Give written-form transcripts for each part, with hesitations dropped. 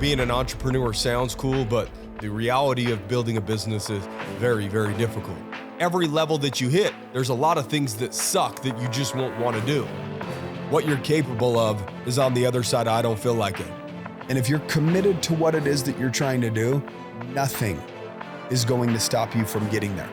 being an entrepreneur sounds cool, but the reality of building a business is very, very difficult. Every level that you hit, there's a lot of things that suck that you just won't want to do. What you're capable of is on the other side. I don't feel like it. And if you're committed to what it is that you're trying to do, nothing is going to stop you from getting there.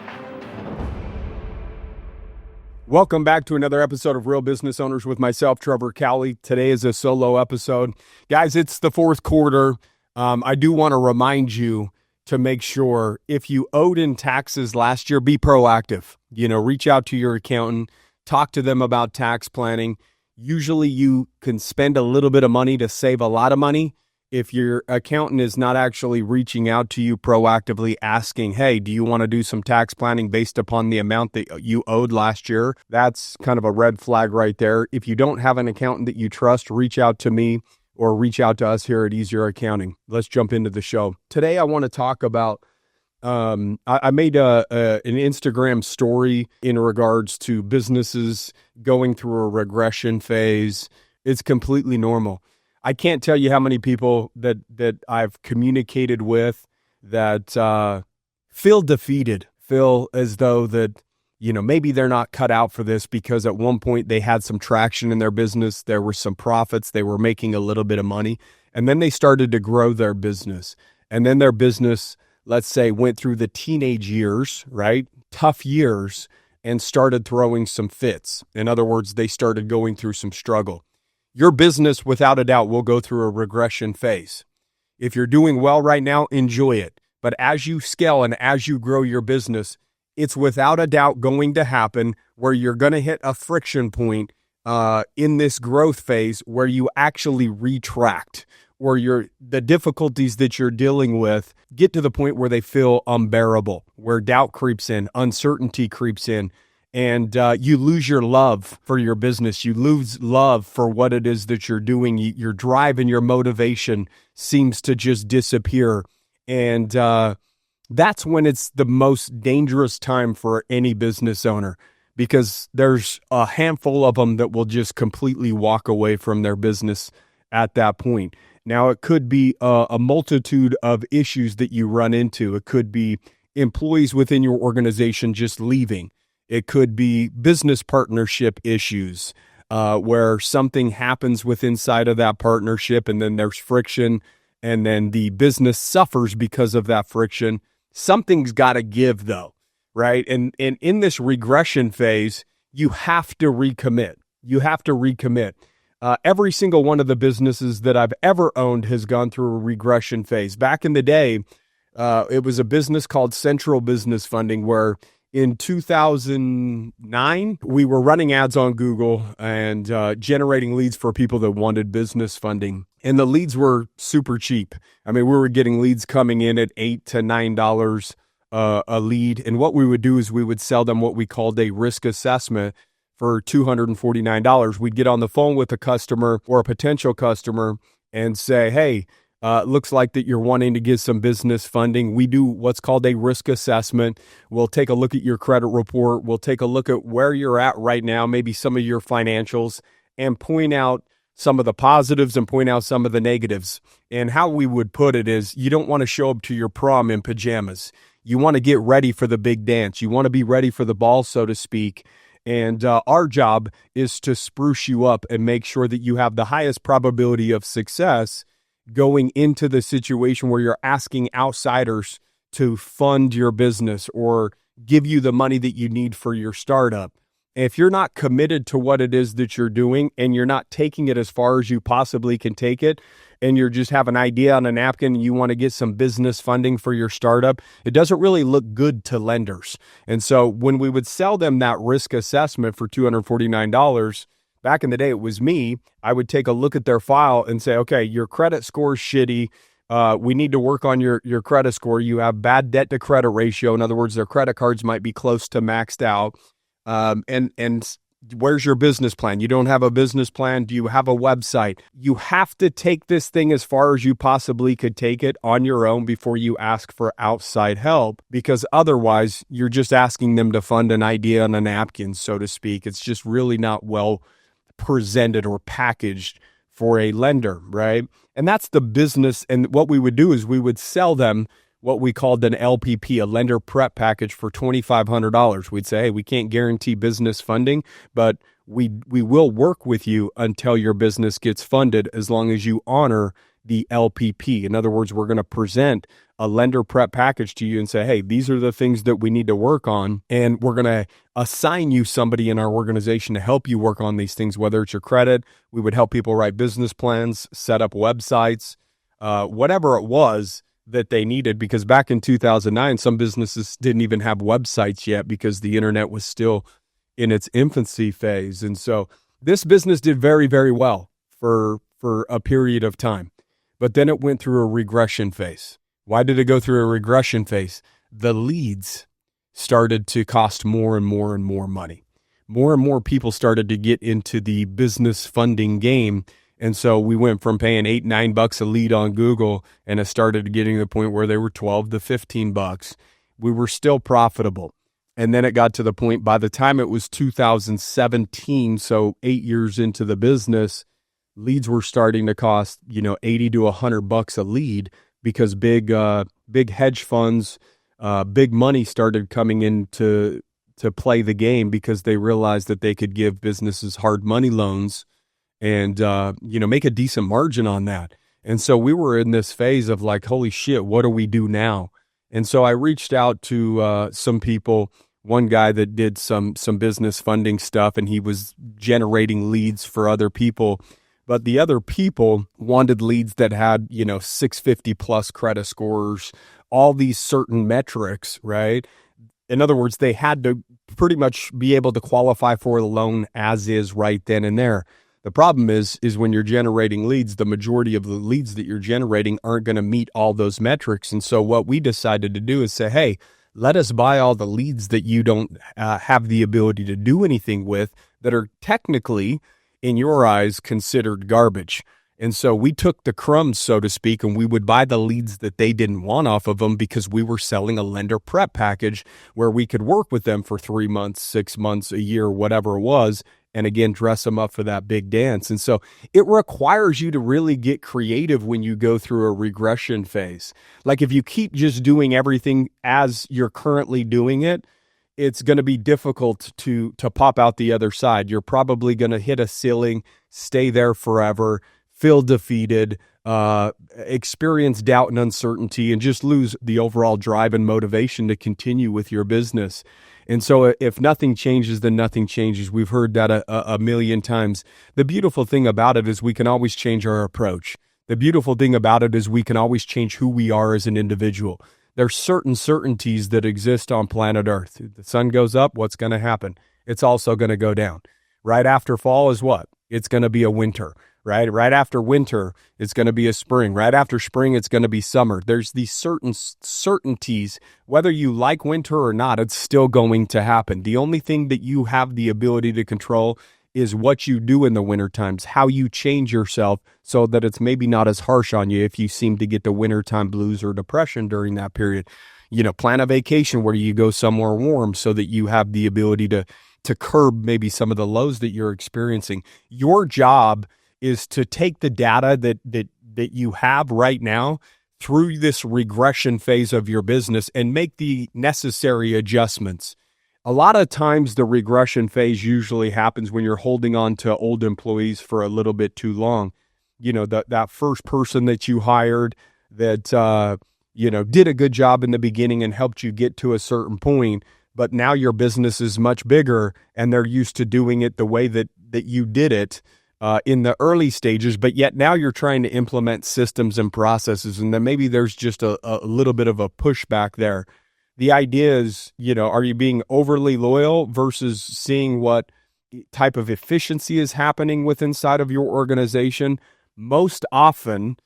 Welcome back to another episode of Real Business Owners with myself, Trevor Cowley. Today is a solo episode. Guys, it's the fourth quarter. I do want to remind you to make sure if you owed in taxes last year, be proactive. Reach out to your accountant, talk to them about tax planning. Usually you can spend a little bit of money to save a lot of money. If your accountant is not actually reaching out to you proactively asking, hey, do you want to do some tax planning based upon the amount that you owed last year? That's kind of a red flag right there. If you don't have an accountant that you trust, reach out to me or reach out to us here at Easier Accounting. Let's jump into the show. Today, I want to talk about, I made an Instagram story in regards to businesses going through a regression phase. It's completely normal. I can't tell you how many people that I've communicated with that feel defeated, feel as though that, maybe they're not cut out for this because at one point they had some traction in their business. There were some profits. They were making a little bit of money. And then they started to grow their business. And then their business, let's say, went through the teenage years, right? Tough years, and started throwing some fits. In other words, they started going through some struggle. Your business, without a doubt, will go through a regression phase. If you're doing well right now, enjoy it. But as you scale and as you grow your business, it's without a doubt going to happen where you're going to hit a friction point in this growth phase where you actually retract, or the difficulties that you're dealing with get to the point where they feel unbearable, where doubt creeps in, uncertainty creeps in. And you lose your love for your business. You lose love for what it is that you're doing. Your drive and your motivation seems to just disappear. And that's when it's the most dangerous time for any business owner, because there's a handful of them that will just completely walk away from their business at that point. Now, it could be a multitude of issues that you run into. It could be employees within your organization just leaving. It could be business partnership issues where something happens inside of that partnership and then there's friction and then the business suffers because of that friction. Something's got to give though, right? And in this regression phase, you have to recommit. You have to recommit. Every single one of the businesses that I've ever owned has gone through a regression phase. Back in the day, it was a business called Central Business Funding where in 2009, we were running ads on Google and generating leads for people that wanted business funding. And the leads were super cheap. I mean, we were getting leads coming in at $8 to $9 a lead. And what we would do is we would sell them what we called a risk assessment for $249. We'd get on the phone with a customer or a potential customer and say, hey, looks like that you're wanting to get some business funding. We do what's called a risk assessment. We'll take a look at your credit report. We'll take a look at where you're at right now, maybe some of your financials, and point out some of the positives and point out some of the negatives. And how we would put it is you don't want to show up to your prom in pajamas. You want to get ready for the big dance. You want to be ready for the ball, so to speak. And our job is to spruce you up and make sure that you have the highest probability of success going into the situation where you're asking outsiders to fund your business or give you the money that you need for your startup. If you're not committed to what it is that you're doing and you're not taking it as far as you possibly can take it, and you just have an idea on a napkin and you want to get some business funding for your startup, it doesn't really look good to lenders. And so when we would sell them that risk assessment for $249, back in the day, it was me. I would take a look at their file and say, okay, your credit score is shitty. We need to work on your credit score. You have bad debt to credit ratio. In other words, their credit cards might be close to maxed out. And where's your business plan? You don't have a business plan. Do you have a website? You have to take this thing as far as you possibly could take it on your own before you ask for outside help, because otherwise you're just asking them to fund an idea on a napkin, so to speak. It's just really not well presented or packaged for a lender, right? And that's the business. And what we would do is we would sell them what we called an LPP, a lender prep package, for $2,500. We'd say, hey, we can't guarantee business funding, but we will work with you until your business gets funded as long as you honor the LPP. In other words, we're going to present a lender prep package to you and say, hey, these are the things that we need to work on. And we're going to assign you somebody in our organization to help you work on these things, whether it's your credit. We would help people write business plans, set up websites, whatever it was that they needed. Because back in 2009, some businesses didn't even have websites yet because the internet was still in its infancy phase. And so this business did very, very well for a period of time. But then it went through a regression phase. Why did it go through a regression phase? The leads started to cost more and more and more money. More and more people started to get into the business funding game. And so we went from paying $8-9 a lead on Google, and it started getting to the point where they were $12 to $15. We were still profitable. And then it got to the point, by the time it was 2017, so 8 years into the business, leads were starting to cost, $80 to $100 a lead, because big hedge funds, big money started coming in to play the game, because they realized that they could give businesses hard money loans and make a decent margin on that. And so we were in this phase of like, holy shit, what do we do now? And so I reached out to some people. One guy that did some business funding stuff, and he was generating leads for other people. But the other people wanted leads that had, 650 plus credit scores, all these certain metrics, right? In other words, they had to pretty much be able to qualify for the loan as is right then and there. The problem is when you're generating leads, the majority of the leads that you're generating aren't going to meet all those metrics. And so what we decided to do is say, hey, let us buy all the leads that you don't have the ability to do anything with, that are technically, in your eyes, considered garbage. And so we took the crumbs, so to speak, and we would buy the leads that they didn't want off of them, because we were selling a lender prep package where we could work with them for 3 months, 6 months, a year, whatever it was, and again, dress them up for that big dance. And so it requires you to really get creative when you go through a regression phase. Like if you keep just doing everything as you're currently doing it, it's going to be difficult to pop out the other side. You're probably going to hit a ceiling, stay there forever, feel defeated, experience doubt and uncertainty, and just lose the overall drive and motivation to continue with your business. And so if nothing changes, then nothing changes. We've heard that a million times. The beautiful thing about it is we can always change our approach. The beautiful thing about it is we can always change who we are as an individual. There's certain certainties that exist on planet Earth. The sun goes up, what's going to happen? It's also going to go down. Right after fall is what? It's going to be a winter, right? Right after winter, it's going to be a spring. Right after spring, it's going to be summer. There's these certain certainties, whether you like winter or not, it's still going to happen. The only thing that you have the ability to control is what you do in the winter times, how you change yourself so that it's maybe not as harsh on you if you seem to get the wintertime blues or depression during that period. Plan a vacation where you go somewhere warm so that you have the ability to curb maybe some of the lows that you're experiencing. Your job is to take the data that you have right now through this regression phase of your business and make the necessary adjustments. A lot of times the regression phase usually happens when you're holding on to old employees for a little bit too long. That first person that you hired that, did a good job in the beginning and helped you get to a certain point, but now your business is much bigger and they're used to doing it the way that you did it in the early stages, but yet now you're trying to implement systems and processes, and then maybe there's just a little bit of a pushback there. The idea is, are you being overly loyal versus seeing what type of efficiency is happening inside of your organization? Most often,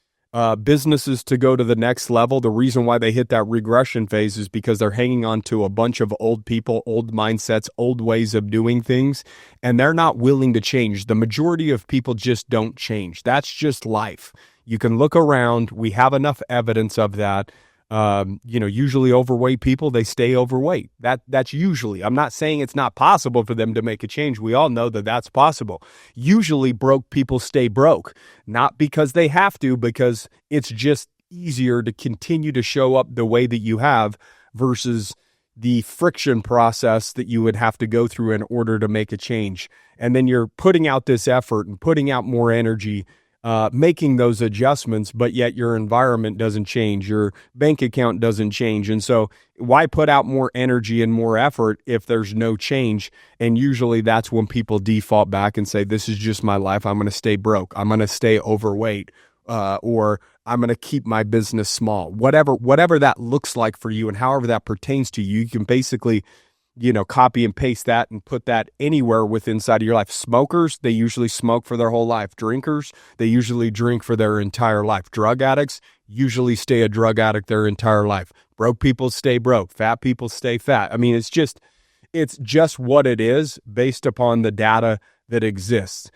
businesses to go to the next level, the reason why they hit that regression phase is because they're hanging on to a bunch of old people, old mindsets, old ways of doing things, and they're not willing to change. The majority of people just don't change. That's just life. You can look around. We have enough evidence of that. Usually overweight people, they stay overweight. That's usually, I'm not saying it's not possible for them to make a change. We all know that that's possible. Usually broke people stay broke, not because they have to, because it's just easier to continue to show up the way that you have versus the friction process that you would have to go through in order to make a change. And then you're putting out this effort and putting out more energy, making those adjustments, but yet your environment doesn't change, your bank account doesn't change. And so why put out more energy and more effort if there's no change? And usually that's when people default back and say, this is just my life. I'm going to stay broke. I'm going to stay overweight, or I'm going to keep my business small. Whatever that looks like for you and however that pertains to you, you can basically copy and paste that and put that anywhere within inside of your life. Smokers, they usually smoke for their whole life. Drinkers, they usually drink for their entire life. Drug addicts usually stay a drug addict their entire life. Broke people stay broke. Fat people stay fat. I mean, it's just what it is based upon the data that exists.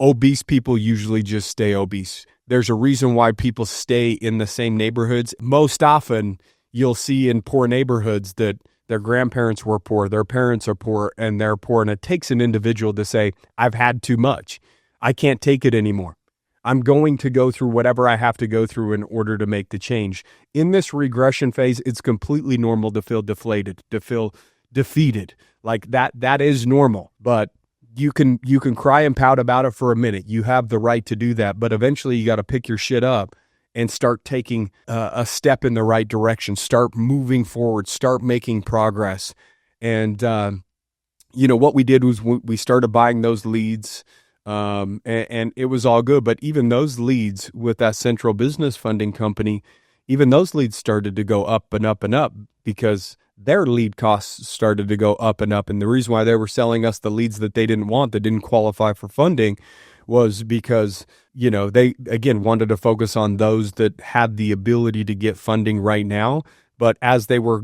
Obese people usually just stay obese. There's a reason why people stay in the same neighborhoods. Most often, you'll see in poor neighborhoods that their grandparents were poor, their parents are poor, and they're poor. And it takes an individual to say, I've had too much. I can't take it anymore. I'm going to go through whatever I have to go through in order to make the change. In this regression phase, it's completely normal to feel deflated, to feel defeated. Like that is normal, but you can cry and pout about it for a minute. You have the right to do that, but eventually you got to pick your shit up and start taking a step in the right direction, start moving forward, start making progress. And, what we did was we started buying those leads, and it was all good. But even those leads with that central business funding company, even those leads started to go up and up and up because their lead costs started to go up and up. And the reason why they were selling us the leads that they didn't want, that didn't qualify for funding, was because, they, again, wanted to focus on those that had the ability to get funding right now. But as they were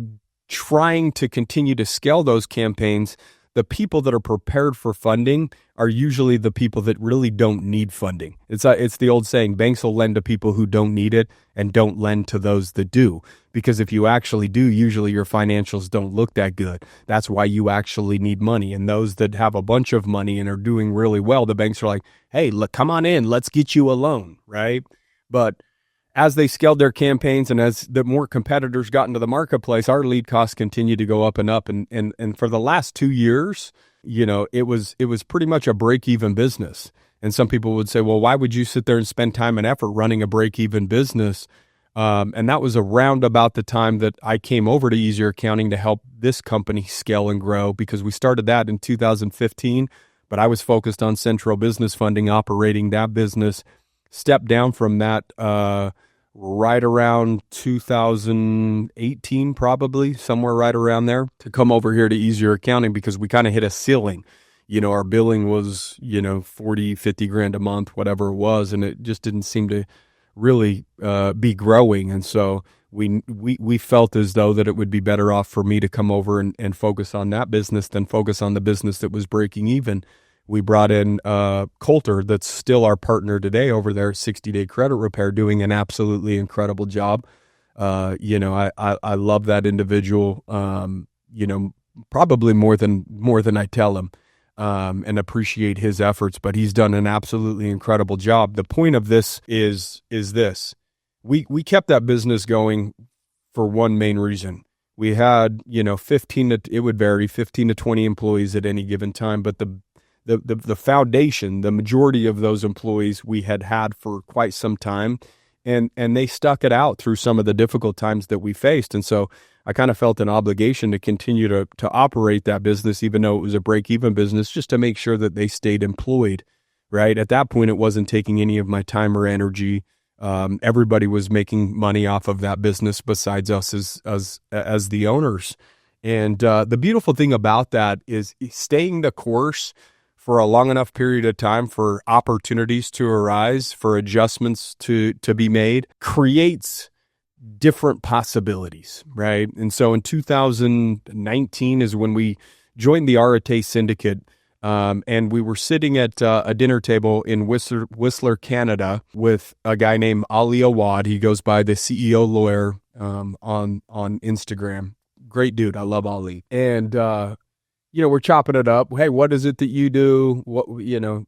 trying to continue to scale those campaigns, the people that are prepared for funding are usually the people that really don't need funding. It's the old saying, banks will lend to people who don't need it and don't lend to those that do. Because if you actually do, usually your financials don't look that good. That's why you actually need money. And those that have a bunch of money and are doing really well, the banks are like, hey, look, come on in, let's get you a loan, right? But as they scaled their campaigns and as the more competitors got into the marketplace, our lead costs continued to go up and up. And for the last 2 years, it was pretty much a break-even business. And some people would say, well, why would you sit there and spend time and effort running a break-even business? And that was around about the time that I came over to Easier Accounting to help this company scale and grow, because we started that in 2015, but I was focused on central business funding, operating that business. Stepped down from that right around 2018, probably somewhere right around there, to come over here to Easier Accounting because we kind of hit a ceiling. Our billing was, 40, 50 grand a month, whatever it was. And it just didn't seem to really be growing. And so we felt as though that it would be better off for me to come over and focus on that business than focus on the business that was breaking even. We brought in Coulter, that's still our partner today over there, 60-day credit repair, doing an absolutely incredible job. I love that individual, probably more than I tell him, and appreciate his efforts, but he's done an absolutely incredible job. The point of this is this. We kept that business going for one main reason. We had, 15 to 20 employees at any given time, but the foundation, the majority of those employees we had for quite some time, and they stuck it out through some of the difficult times that we faced. And so I kind of felt an obligation to continue to operate that business, even though it was a break-even business, just to make sure that they stayed employed, right? At that point, it wasn't taking any of my time or energy. Everybody was making money off of that business besides us as the owners. And the beautiful thing about that is staying the course for a long enough period of time for opportunities to arise, for adjustments to be made, creates different possibilities, right? And so in 2019 is when we joined the Arate Syndicate, and we were sitting at a dinner table in Whistler, Canada, with a guy named Ali Awad. He goes by the CEO lawyer. on Instagram. Great dude. I love Ali. And we're chopping it up. Hey, what is it that you do? What,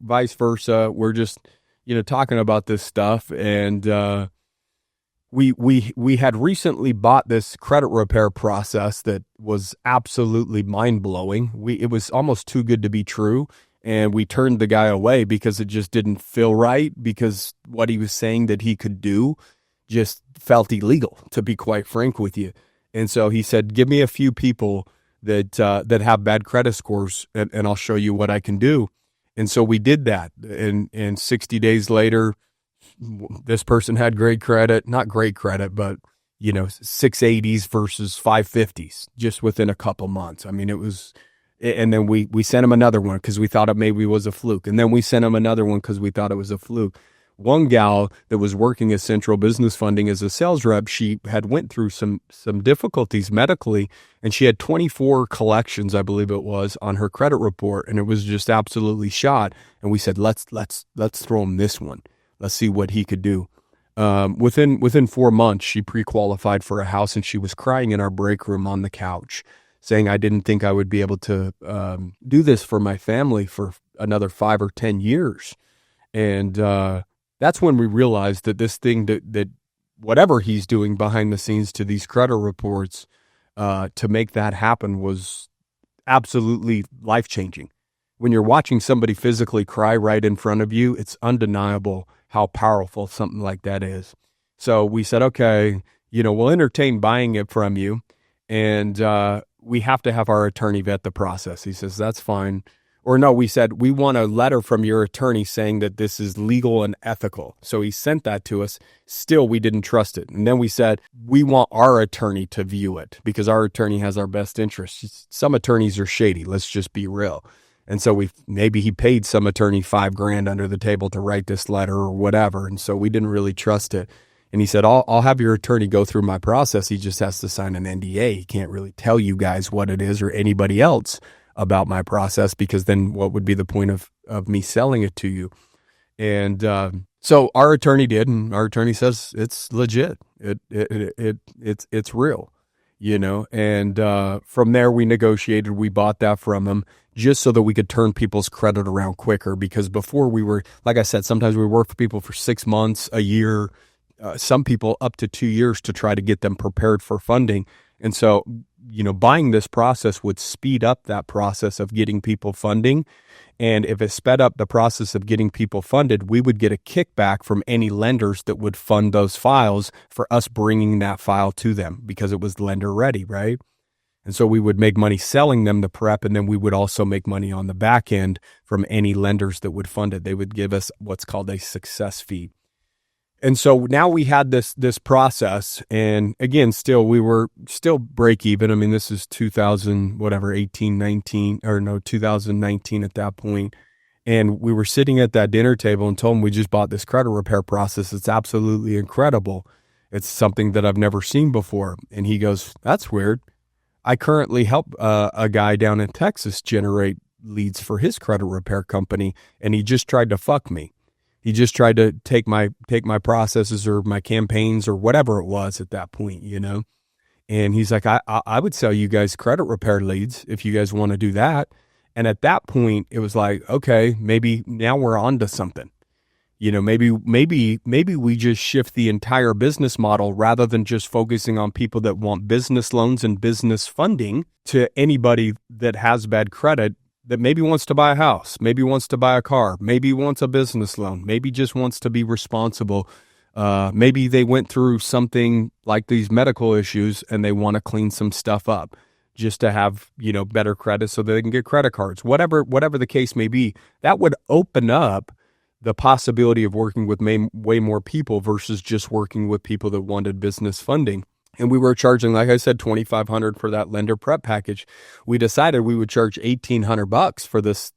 vice versa. We're just, talking about this stuff. And we had recently bought this credit repair process that was absolutely mind blowing. It was almost too good to be true. And we turned the guy away because it just didn't feel right, because what he was saying that he could do just felt illegal, to be quite frank with you. And so he said, give me a few people that have bad credit scores, and I'll show you what I can do. And so we did that. And 60 days later, this person had great credit, not great credit, but 680s versus 550s just within a couple months. I mean, it was. And then we sent him another one because we thought it maybe was a fluke. And then we sent him another one because we thought it was a fluke. One gal that was working at Central Business Funding as a sales rep, she had went through some difficulties medically, and she had 24 collections, I believe it was, on her credit report, and it was just absolutely shot. And we said, let's throw him this one. Let's see what he could do. Within 4 months, she pre-qualified for a house, and she was crying in our break room on the couch, saying, I didn't think I would be able to do this for my family for another 5 or 10 years. And that's when we realized that this thing, that whatever he's doing behind the scenes to these credit reports to make that happen, was absolutely life-changing. When you're watching somebody physically cry right in front of you, it's undeniable how powerful something like that is. So we said, okay, we'll entertain buying it from you. And we have to have our attorney vet the process. He says, that's fine. Or no, we said, we want a letter from your attorney saying that this is legal and ethical. So he sent that to us. Still, we didn't trust it. And then we said, we want our attorney to view it because our attorney has our best interests. Some attorneys are shady. Let's just be real. And so maybe he paid some attorney $5,000 under the table to write this letter or whatever. And so we didn't really trust it. And he said, I'll have your attorney go through my process. He just has to sign an NDA. He can't really tell you guys what it is or anybody else about my process, because then what would be the point of me selling it to you? And so our attorney did, and our attorney says it's legit. It's real, And from there we negotiated. We bought that from him just so that we could turn people's credit around quicker. Because before we were, like I said, sometimes we work for people for 6 months, a year. Some people up to 2 years to try to get them prepared for funding. And so, buying this process would speed up that process of getting people funding. And if it sped up the process of getting people funded, we would get a kickback from any lenders that would fund those files for us bringing that file to them because it was lender ready, right? And so we would make money selling them the prep, and then we would also make money on the back end from any lenders that would fund it. They would give us what's called a success fee. And so now we had this process, and again, we were still break even. I mean, this is 2019 at that point. And we were sitting at that dinner table and told him we just bought this credit repair process. It's absolutely incredible. It's something that I've never seen before. And he goes, that's weird. I currently help a guy down in Texas generate leads for his credit repair company, and he just tried to fuck me. He just tried to take my processes or my campaigns or whatever it was at that point, And he's like, I would sell you guys credit repair leads if you guys want to do that. And at that point, it was like, okay, maybe now we're on to something. Maybe we just shift the entire business model rather than just focusing on people that want business loans and business funding to anybody that has bad credit, that maybe wants to buy a house, maybe wants to buy a car, maybe wants a business loan, maybe just wants to be responsible. Maybe they went through something like these medical issues and they want to clean some stuff up just to have, better credit so that they can get credit cards, whatever the case may be. That would open up the possibility of working with way more people versus just working with people that wanted business funding. And we were charging, like I said, $2,500 for that lender prep package. We decided we would charge $1,800 for this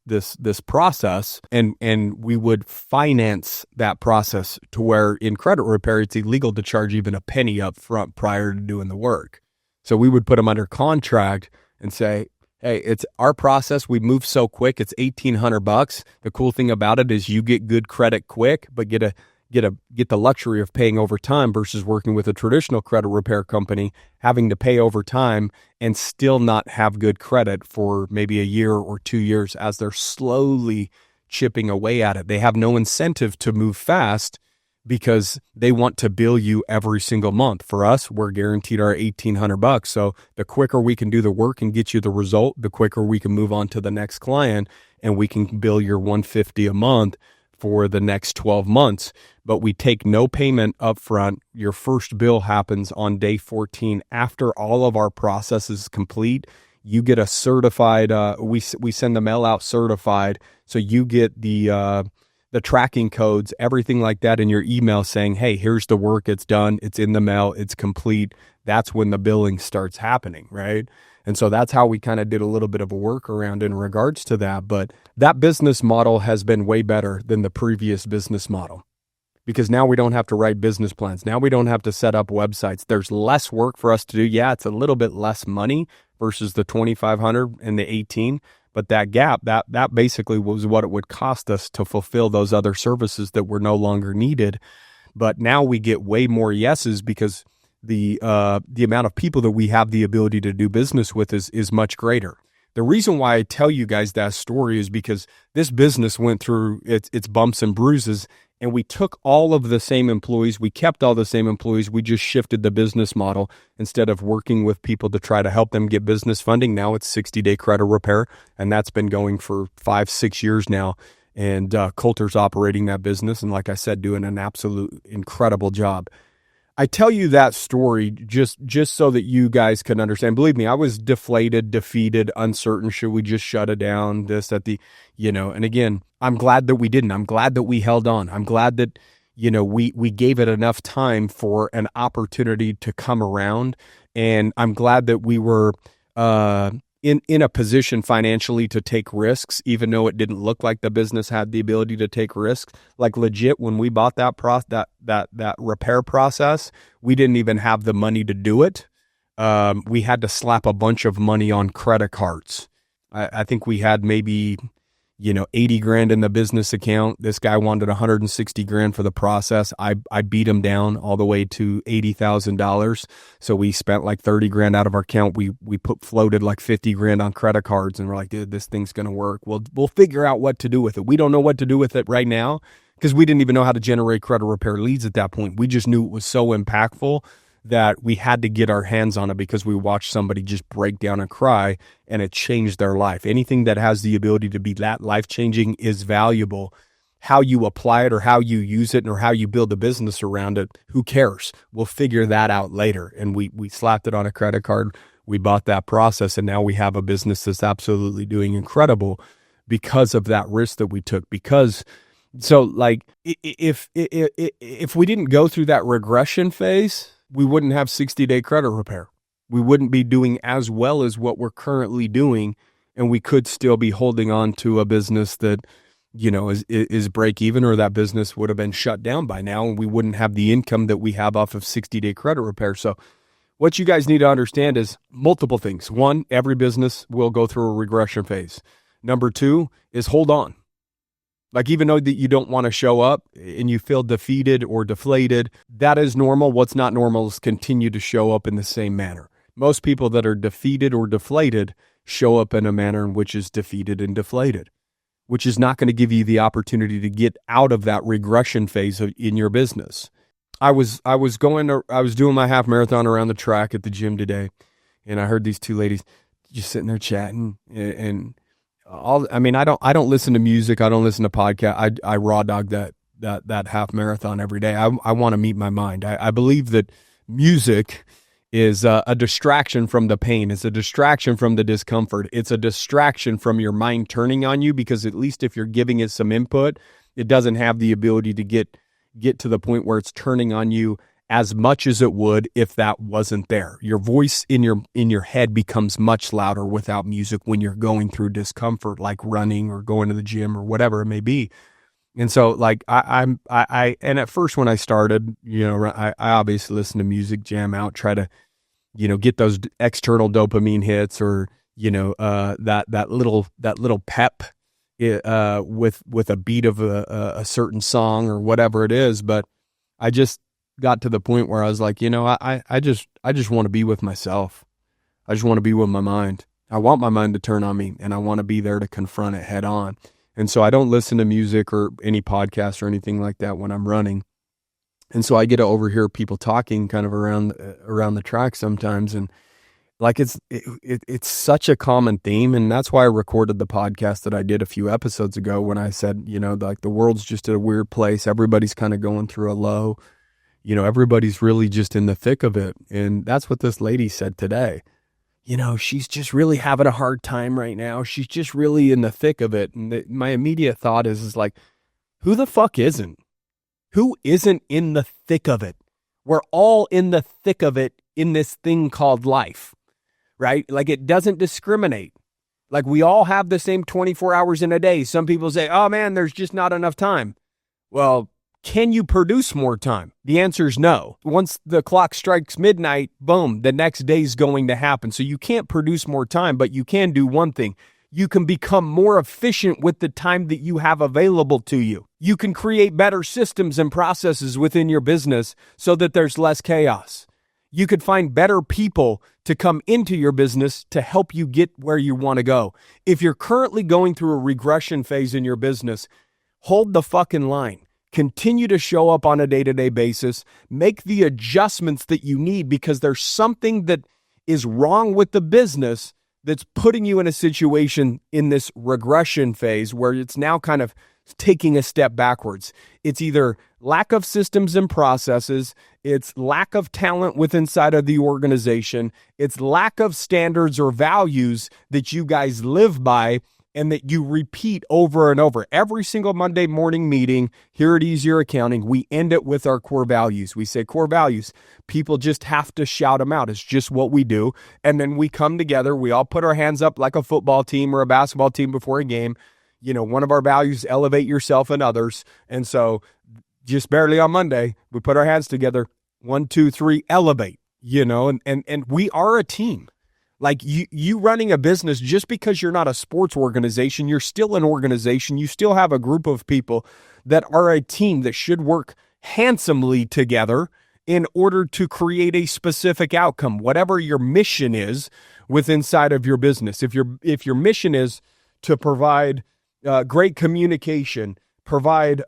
process, and we would finance that process to where in credit repair it's illegal to charge even a penny up front prior to doing the work. So we would put them under contract and say, hey, it's our process. We move so quick. It's $1,800. The cool thing about it is you get good credit quick, but get get the luxury of paying over time versus working with a traditional credit repair company, having to pay over time and still not have good credit for maybe a year or 2 years as they're slowly chipping away at it. They have no incentive to move fast because they want to bill you every single month. For us, we're guaranteed our $1,800. So the quicker we can do the work and get you the result, the quicker we can move on to the next client, and we can bill your $150 a month for the next 12 months. But we take no payment up front. Your first bill happens on day 14. After all of our process is complete, you get a certified, we send the mail out certified. So you get the tracking codes, everything like that in your email saying, hey, here's the work, it's done, it's in the mail, it's complete. That's when the billing starts happening, right? And so that's how we kind of did a little bit of a workaround in regards to that. But that business model has been way better than the previous business model because now we don't have to write business plans. Now we don't have to set up websites. There's less work for us to do. Yeah, it's a little bit less money versus the 2,500 and the 18. But that gap, that basically was what it would cost us to fulfill those other services that were no longer needed. But now we get way more yeses because the amount of people that we have the ability to do business with is much greater. The reason why I tell you guys that story is because this business went through its bumps and bruises, and we took all of the same employees. We kept all the same employees. We just shifted the business model. Instead of working with people to try to help them get business funding, now it's 60-day credit repair, and that's been going for 5-6 years now. And Coulter's operating that business, and like I said, doing an absolute incredible job. I tell you that story just so that you guys can understand. Believe me, I was deflated, defeated, uncertain. Should we just shut it down? And again, I'm glad that we didn't. I'm glad that we held on. I'm glad that, we gave it enough time for an opportunity to come around. And I'm glad that we were in a position financially to take risks, even though it didn't look like the business had the ability to take risks. Like legit, when we bought that repair process, we didn't even have the money to do it. We had to slap a bunch of money on credit cards. I think we had maybe 80 grand in the business account. This guy wanted 160 grand for the process. I beat him down all the way to $80,000. So we spent like 30 grand out of our account. We floated like 50 grand on credit cards, and we're like, dude, this thing's going to work. We'll figure out what to do with it. We don't know what to do with it right now because we didn't even know how to generate credit repair leads at that point. We just knew it was so impactful that we had to get our hands on it because we watched somebody just break down and cry, and it changed their life. Anything that has the ability to be that life-changing is valuable. How you apply it or how you use it or how you build a business around it, who cares? We'll figure that out later. And we slapped it on a credit card. We bought that process, and now we have a business that's absolutely doing incredible because of that risk that we took. So like if we didn't go through that regression phase, we wouldn't have 60-day credit repair. We wouldn't be doing as well as what we're currently doing, and we could still be holding on to a business that, is break even, or that business would have been shut down by now, and we wouldn't have the income that we have off of 60-day credit repair. So what you guys need to understand is multiple things. One, every business will go through a regression phase. Number two is hold on. Like, even though that you don't want to show up and you feel defeated or deflated, that is normal. What's not normal is continue to show up in the same manner. Most people that are defeated or deflated show up in a manner in which is defeated and deflated, which is not going to give you the opportunity to get out of that regression phase in your business. I was doing my half marathon around the track at the gym today, and I heard these two ladies just sitting there chatting, and I don't listen to music. I don't listen to podcasts. I raw dog that half marathon every day. I want to meet my mind. I believe that music is a distraction from the pain. It's a distraction from the discomfort. It's a distraction from your mind turning on you, because at least if you're giving it some input, it doesn't have the ability to get to the point where it's turning on you as much as it would if that wasn't there. Your voice in your head becomes much louder without music when you're going through discomfort, like running or going to the gym or whatever it may be. And so, like, and at first when I started, I obviously listen to music, jam out, try to, get those external dopamine hits, or, that little pep, with a beat of a certain song or whatever it is. But I just got to the point where I was like, I just want to be with myself. I just want to be with my mind. I want my mind to turn on me, and I want to be there to confront it head on. And so I don't listen to music or any podcast or anything like that when I'm running. And so I get to overhear people talking kind of around the track sometimes, and like it's such a common theme. And that's why I recorded the podcast that I did a few episodes ago when I said, like the world's just at a weird place. Everybody's kind of going through a low, everybody's really just in the thick of it. And that's what this lady said today. She's just really having a hard time right now. She's just really in the thick of it. And my immediate thought is like, who the fuck isn't? Who isn't in the thick of it? We're all in the thick of it in this thing called life. Right? Like it doesn't discriminate. Like we all have the same 24 hours in a day. Some people say, oh man, there's just not enough time. Well, can you produce more time? The answer is no. Once the clock strikes midnight, boom, the next day's going to happen. So you can't produce more time, but you can do one thing. You can become more efficient with the time that you have available to you. You can create better systems and processes within your business so that there's less chaos. You could find better people to come into your business to help you get where you want to go. If you're currently going through a regression phase in your business, hold the fucking line. Continue to show up on a day-to-day basis. Make the adjustments that you need because there's something that is wrong with the business that's putting you in a situation in this regression phase where it's now kind of taking a step backwards. It's either lack of systems and processes, it's lack of talent within inside of the organization, it's lack of standards or values that you guys live by and that you repeat over and over. Every single Monday morning meeting here at Easier Accounting, we end it with our core values. We say core values. People just have to shout them out. It's just what we do. And then we come together. We all put our hands up like a football team or a basketball team before a game. One of our values, elevate yourself and others. And so just barely on Monday, we put our hands together. 1, 2, 3, elevate, and we are a team. Like you running a business, just because you're not a sports organization, you're still an organization. You still have a group of people that are a team that should work handsomely together in order to create a specific outcome, whatever your mission is within inside of your business. If your mission is to provide great communication, provide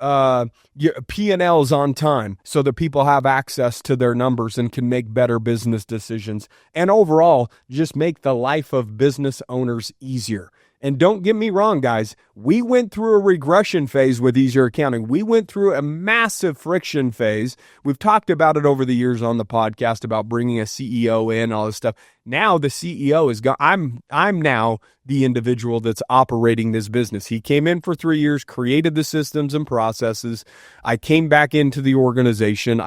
your P&Ls on time so that people have access to their numbers and can make better business decisions, and overall just make the life of business owners easier. And don't get me wrong, guys, we went through a regression phase with Easier Accounting. We went through a massive friction phase. We've talked about it over the years on the podcast about bringing a CEO in, all this stuff. Now the CEO is gone. I'm now the individual that's operating this business. He came in for 3 years, created the systems and processes. I came back into the organization.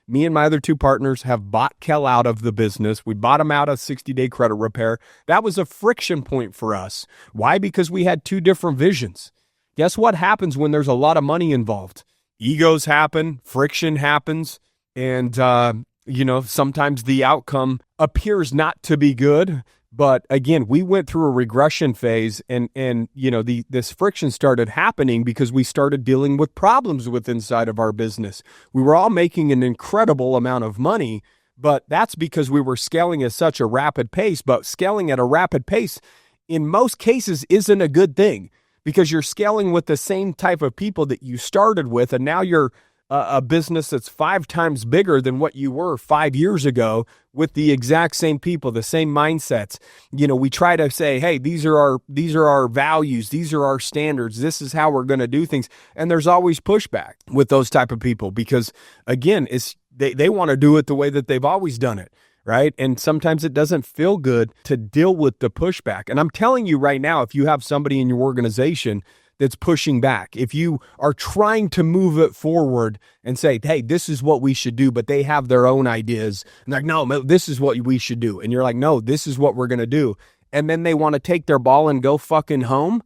Me and my other two partners have bought Kel out of the business. We bought him out of 60-day credit repair. That was a friction point for us. Why? Because we had two different visions. Guess what happens when there's a lot of money involved? Egos happen, friction happens, and sometimes the outcome appears not to be good. But again, we went through a regression phase, and this friction started happening because we started dealing with problems with inside of our business. We were all making an incredible amount of money, but that's because we were scaling at such a rapid pace. But scaling at a rapid pace, in most cases, isn't a good thing because you're scaling with the same type of people that you started with, and now you're a business that's 5 times bigger than what you were 5 years ago with the exact same people, the same mindsets. We try to say, hey, these are our values. These are our standards. This is how we're going to do things. And there's always pushback with those type of people because, again, they want to do it the way that they've always done it. Right. And sometimes it doesn't feel good to deal with the pushback. And I'm telling you right now, if you have somebody in your organization that's pushing back, if you are trying to move it forward and say, hey, this is what we should do, but they have their own ideas and like, no, this is what we should do. And you're like, no, this is what we're going to do. And then they want to take their ball and go fucking home.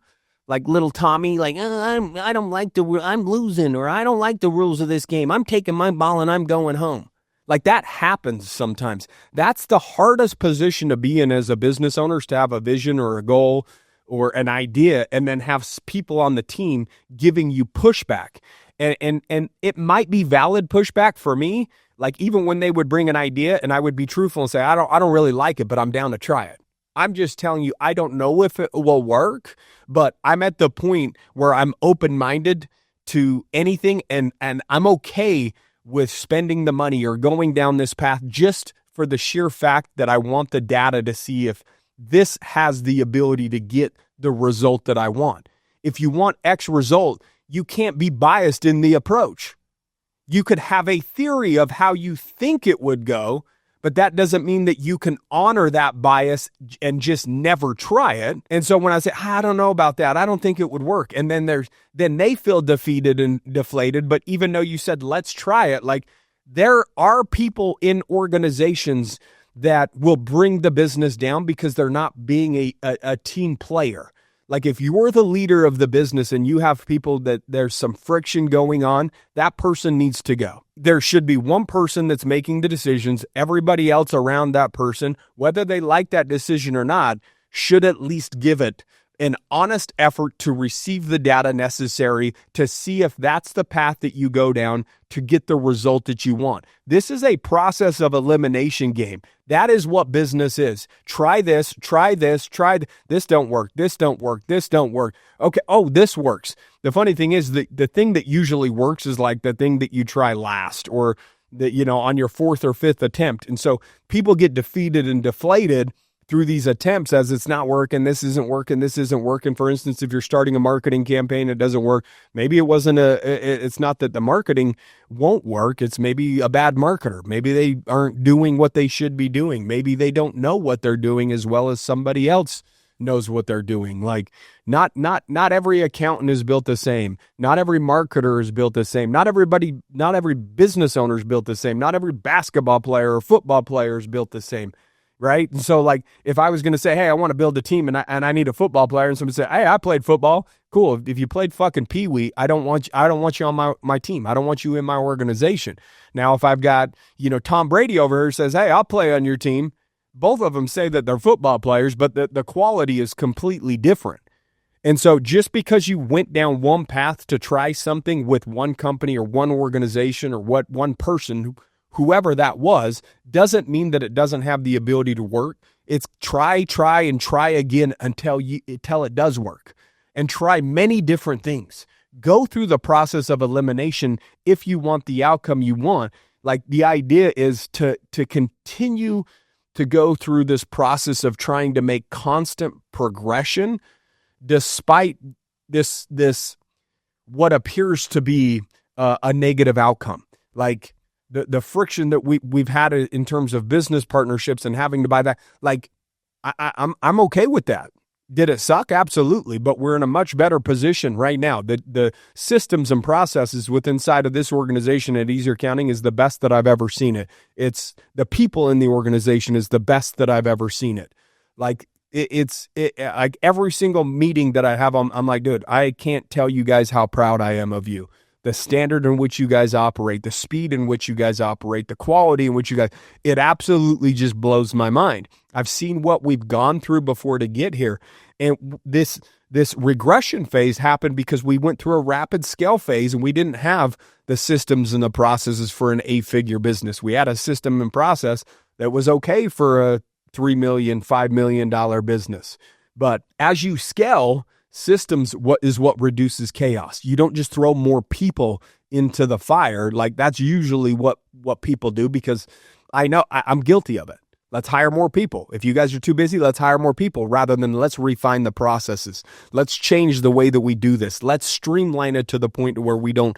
Like little Tommy, like, I don't like I'm losing, or I don't like the rules of this game. I'm taking my ball and I'm going home. Like that happens sometimes. That's the hardest position to be in as a business owner, is to have a vision or a goal or an idea, and then have people on the team giving you pushback. And it might be valid pushback for me. Like even when they would bring an idea and I would be truthful and say, I don't really like it, but I'm down to try it. I'm just telling you, I don't know if it will work, but I'm at the point where I'm open-minded to anything, and I'm okay with spending the money or going down this path just for the sheer fact that I want the data to see if this has the ability to get the result that I want. If you want X result, you can't be biased in the approach. You could have a theory of how you think it would go, but that doesn't mean that you can honor that bias and just never try it. And so when I say, I don't know about that, I don't think it would work. And then they feel defeated and deflated. But even though you said, let's try it, like there are people in organizations that will bring the business down because they're not being a team player. Like if you're the leader of the business and you have people that there's some friction going on, that person needs to go. There should be one person that's making the decisions. Everybody else around that person, whether they like that decision or not, should at least give it an honest effort to receive the data necessary to see if that's the path that you go down to get the result that you want. This is a process of elimination game. That is what business is. Try this, this don't work, this don't work, this don't work. Okay, oh, this works. The funny thing is the thing that usually works is like the thing that you try last or that, on your fourth or fifth attempt. And so people get defeated and deflated through these attempts as it's not working, this isn't working, this isn't working. For instance, if you're starting a marketing campaign, it doesn't work. Maybe it's not that the marketing won't work. It's maybe a bad marketer. Maybe they aren't doing what they should be doing. Maybe they don't know what they're doing as well as somebody else knows what they're doing. Like not every accountant is built the same. Not every marketer is built the same. Not every business owner is built the same. Not every basketball player or football player is built the same. Right. And so like if I was going to say, hey, I want to build a team and I need a football player, and somebody say, hey, I played football. Cool. If you played fucking peewee, I don't want you on my team. I don't want you in my organization. Now, if I've got, Tom Brady over here says, hey, I'll play on your team. Both of them say that they're football players, but the quality is completely different. And so just because you went down one path to try something with one company or one organization or one person, whoever that was, doesn't mean that it doesn't have the ability to work. It's try and try again until it does work, and try many different things. Go through the process of elimination if you want the outcome you want. Like the idea is to continue to go through this process of trying to make constant progression despite this what appears to be a negative outcome. Like the friction that we've had in terms of business partnerships and having to buy that, like I'm okay with that. Did it suck? Absolutely. But we're in a much better position right now. The systems and processes within inside of this organization at Easier Accounting is the best that I've ever seen it. It's the people in the organization is the best that I've ever seen it. Like it's like every single meeting that I have, I'm like, dude, I can't tell you guys how proud I am of you. The standard in which you guys operate, the speed in which you guys operate, the quality in which you guys, it absolutely just blows my mind. I've seen what we've gone through before to get here. And this regression phase happened because we went through a rapid scale phase and we didn't have the systems and the processes for an 8-figure business. We had a system and process that was okay for a $3 million, $5 million business. But as you scale, systems what reduces chaos. You don't just throw more people into the fire. Like that's usually what people do, because I know I'm guilty of it. Let's hire more people. If you guys are too busy, let's hire more people rather than let's refine the processes. Let's change the way that we do this. Let's streamline it to the point where we don't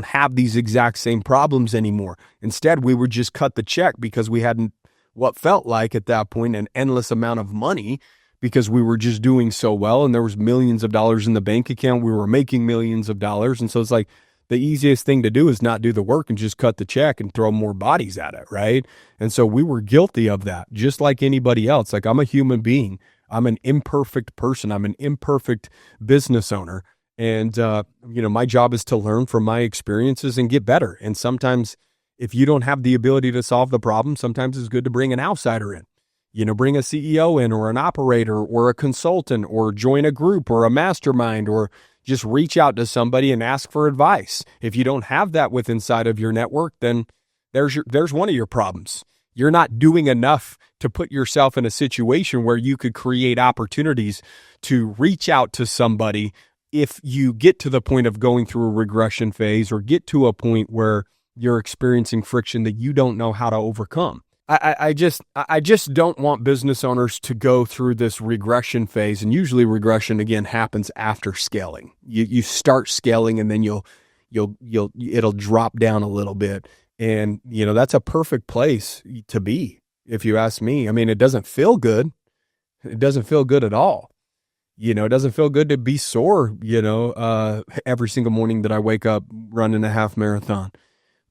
have these exact same problems anymore. Instead, we would just cut the check because we hadn't what felt like at that point an endless amount of money, because we were just doing so well and there was millions of dollars in the bank account. We were making millions of dollars. And so it's like the easiest thing to do is not do the work and just cut the check and throw more bodies at it, right? And so we were guilty of that, just like anybody else. Like I'm a human being. I'm an imperfect person. I'm an imperfect business owner. And, my job is to learn from my experiences and get better. And sometimes if you don't have the ability to solve the problem, sometimes it's good to bring an outsider in. Bring a CEO in or an operator or a consultant or join a group or a mastermind or just reach out to somebody and ask for advice. If you don't have that with inside of your network, then there's one of your problems. You're not doing enough to put yourself in a situation where you could create opportunities to reach out to somebody if you get to the point of going through a regression phase or get to a point where you're experiencing friction that you don't know how to overcome. I just don't want business owners to go through this regression phase. And usually regression again happens after scaling. You start scaling and then it'll drop down a little bit. And that's a perfect place to be, if you ask me. I mean, it doesn't feel good. It doesn't feel good at all. It doesn't feel good to be sore, every single morning that I wake up running a half marathon.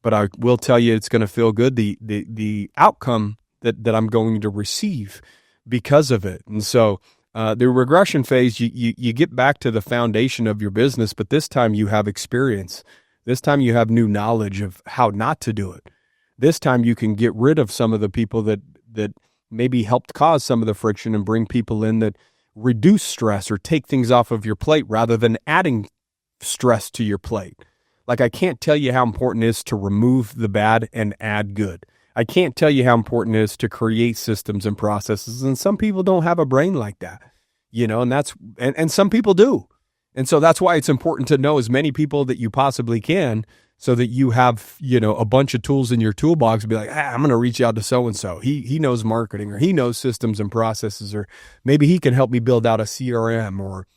But I will tell you, it's going to feel good, the outcome that I'm going to receive because of it. And so the regression phase, you get back to the foundation of your business, but this time you have experience. This time you have new knowledge of how not to do it. This time you can get rid of some of the people that maybe helped cause some of the friction and bring people in that reduce stress or take things off of your plate rather than adding stress to your plate. Like, I can't tell you how important it is to remove the bad and add good. I can't tell you how important it is to create systems and processes. And some people don't have a brain like that, and some people do. And so that's why it's important to know as many people that you possibly can so that you have, a bunch of tools in your toolbox and be like, I'm going to reach out to so-and-so. He knows marketing, or he knows systems and processes, or maybe he can help me build out a CRM, or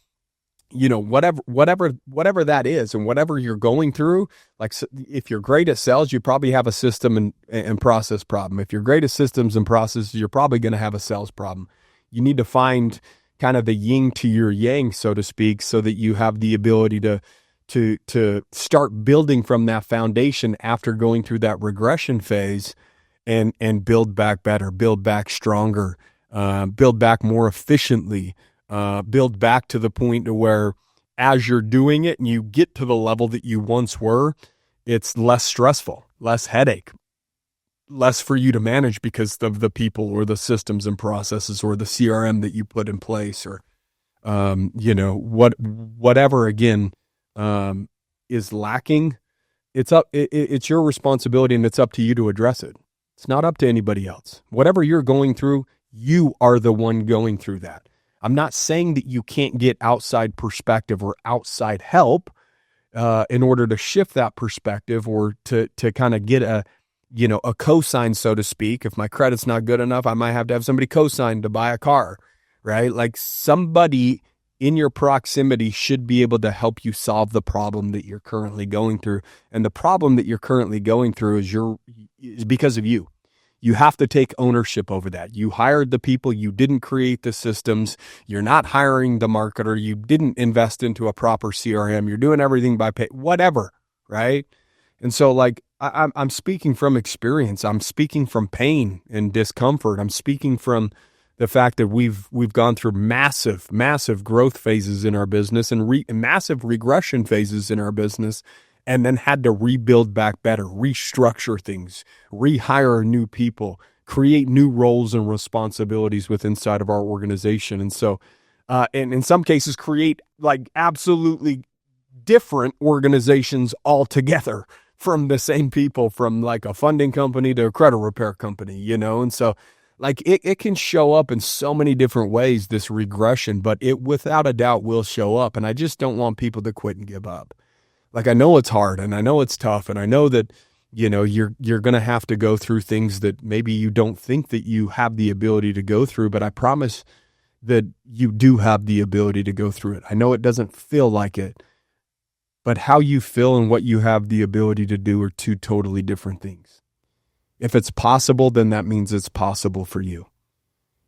whatever that is, and whatever you're going through. Like, if you're great at sales, you probably have a system and process problem. If you're great at systems and processes, you're probably going to have a sales problem. You need to find kind of the yin to your yang, so to speak, so that you have the ability to start building from that foundation after going through that regression phase and build back better, build back stronger, build back more efficiently, build back to the point to where as you're doing it and you get to the level that you once were, it's less stressful, less headache, less for you to manage because of the people or the systems and processes or the CRM that you put in place, or, whatever again, is lacking. It's your responsibility, and it's up to you to address it. It's not up to anybody else. Whatever you're going through, you are the one going through that. I'm not saying that you can't get outside perspective or outside help in order to shift that perspective, or to kind of get a cosign, so to speak. If my credit's not good enough, I might have to have somebody cosign to buy a car, right? Like, somebody in your proximity should be able to help you solve the problem that you're currently going through. And the problem that you're currently going through is because of you. You have to take ownership over that. You hired the people. You didn't create the systems. You're not hiring the marketer. You didn't invest into a proper CRM. You're doing everything by pay, whatever, right? And so, like, I'm speaking from experience. I'm speaking from pain and discomfort. I'm speaking from the fact that we've gone through massive growth phases in our business and massive regression phases in our business, and then had to rebuild back better, restructure things, rehire new people, create new roles and responsibilities within inside of our organization. And so, and in some cases, create like absolutely different organizations altogether from the same people, from like a funding company to a credit repair company, And so, like, it can show up in so many different ways, this regression, but it without a doubt will show up. And I just don't want people to quit and give up. Like, I know it's hard, and I know it's tough, and I know that, you're going to have to go through things that maybe you don't think that you have the ability to go through, but I promise that you do have the ability to go through it. I know it doesn't feel like it, but how you feel and what you have the ability to do are two totally different things. If it's possible, then that means it's possible for you.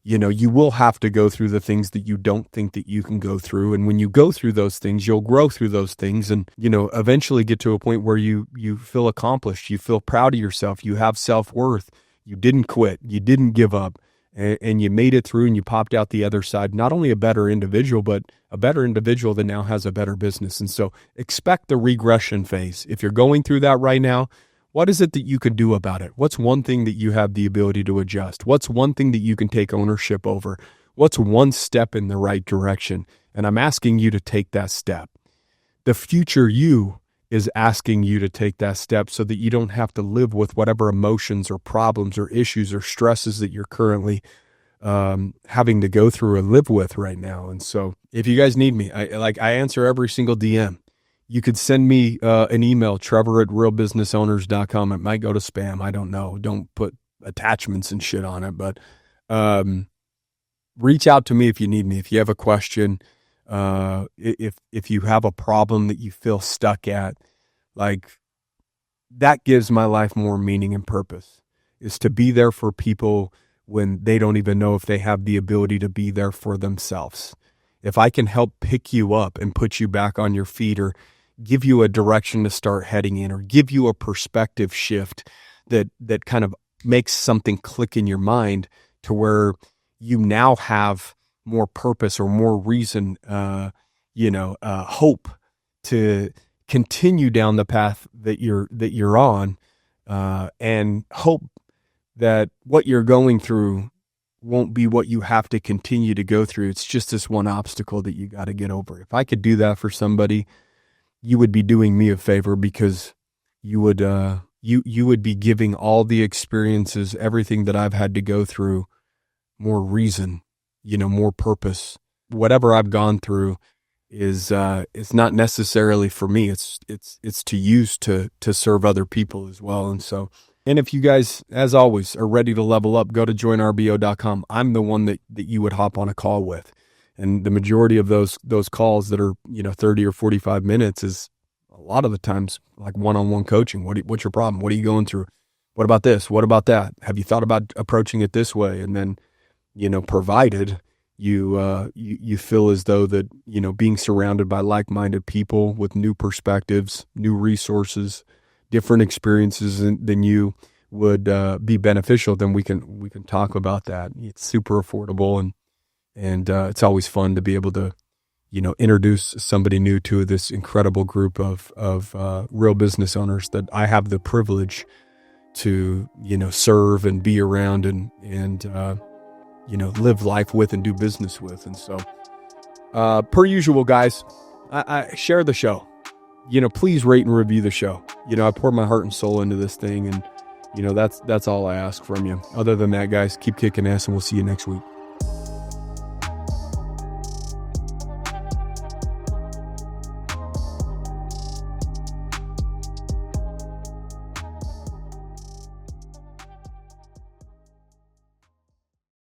You will have to go through the things that you don't think that you can go through. And when you go through those things, you'll grow through those things and, eventually get to a point where you feel accomplished. You feel proud of yourself. You have self-worth. You didn't quit. You didn't give up, and you made it through, and you popped out the other side. Not only a better individual, but a better individual that now has a better business. And so expect the regression phase. If you're going through that right now, What is it that you can do about it? What's one thing that you have the ability to adjust? What's one thing that you can take ownership over? What's one step in the right direction? And I'm asking you to take that step. The future you is asking you to take that step so that you don't have to live with whatever emotions or problems or issues or stresses that you're currently having to go through and live with right now. And so if you guys need me, I answer every single DM. You could send me an email, trevor@realbusinessowners.com. It might go to spam. I don't know. Don't put attachments and shit on it, but reach out to me if you need me. If you have a question, if you have a problem that you feel stuck at, like that gives my life more meaning and purpose, is to be there for people when they don't even know if they have the ability to be there for themselves. If I can help pick you up and put you back on your feet, or give you a direction to start heading in, or give you a perspective shift that kind of makes something click in your mind to where you now have more purpose or more reason, hope to continue down the path that you're on, and hope that what you're going through won't be what you have to continue to go through. It's just this one obstacle that you got to get over. If I could do that for somebody, you would be doing me a favor, because you would be giving all the experiences, everything that I've had to go through, more reason, more purpose. Whatever I've gone through is it's not necessarily for me. It's to use to serve other people as well. And if you guys, as always, are ready to level up, go to joinrbo.com. I'm the one that you would hop on a call with. And the majority of those calls that are, 30 or 45 minutes is a lot of the times like one-on-one coaching. What's your problem? What are you going through? What about this? What about that? Have you thought about approaching it this way? And then, provided you feel as though that, being surrounded by like-minded people with new perspectives, new resources, different experiences than you would be beneficial, then we can talk about that. It's super affordable, and it's always fun to be able to, introduce somebody new to this incredible group of real business owners that I have the privilege to, serve and be around and live life with and do business with. And so, per usual, guys, I share the show. Please rate and review the show. I pour my heart and soul into this thing, and that's all I ask from you. Other than that, guys, keep kicking ass, and we'll see you next week.